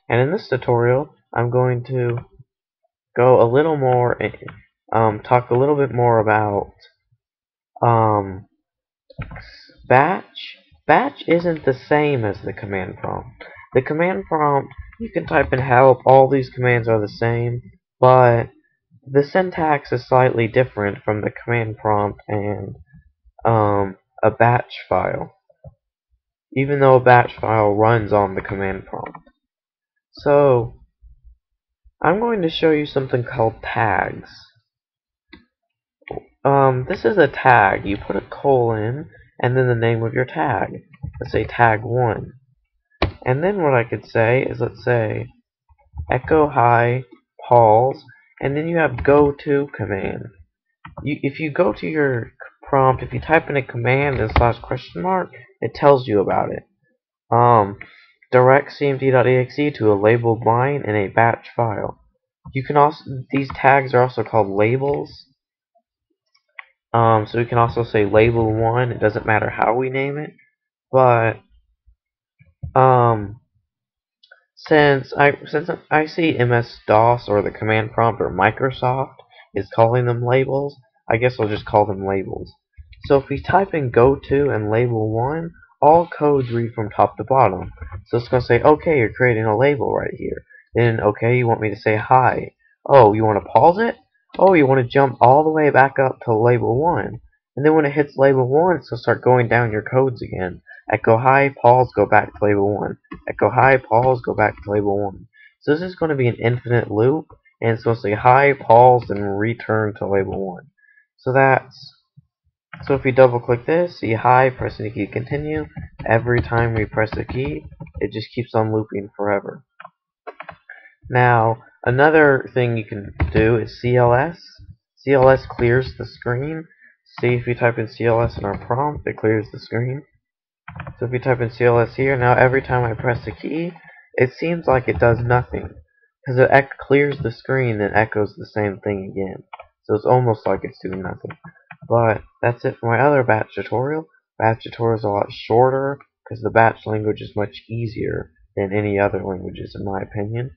And in this tutorial, I'm going to go a little more, talk a little bit more about um, batch. Batch isn't the same as the command prompt. The command prompt, you can type in help, all these commands are the same, but the syntax is slightly different from the command prompt and a batch file, even though a batch file runs on the command prompt. So, I'm going to show you something called tags. This is a tag. You put a colon and then the name of your tag. Let's say tag 1. And then what I could say is, let's say echo hi Paul's, and then you have go to command. If you go to your prompt, if you type in a command and slash question mark, it tells you about it. Direct cmd.exe to a labeled line in a batch file. You can also, these tags are also called labels. So we can also say label 1. It doesn't matter how we name it, but since I see MS-DOS or the command prompt or Microsoft is calling them labels, I guess I'll just call them labels. So if we type in go to and label 1, all codes read from top to bottom. So it's going to say, okay, you're creating a label right here. Then, okay, you want me to say hi. Oh, you want to pause it? Oh, you want to jump all the way back up to label 1. And then when it hits label 1, it's going to start going down your codes again. Echo hi, pause, go back to label 1. Echo hi, pause, go back to label 1. So this is going to be an infinite loop, and it's going to say hi, pause, and return to label 1. So if we double click this, see hi, press the key continue, every time we press the key, it just keeps on looping forever. Now, another thing you can do is CLS. CLS clears the screen. See, if you type in CLS in our prompt, it clears the screen. So if you type in CLS here, now every time I press the key, it seems like it does nothing. Because it clears the screen and echoes the same thing again. So it's almost like it's doing nothing. But that's it for my other batch tutorial. Batch tutorial is a lot shorter because the batch language is much easier than any other languages in my opinion.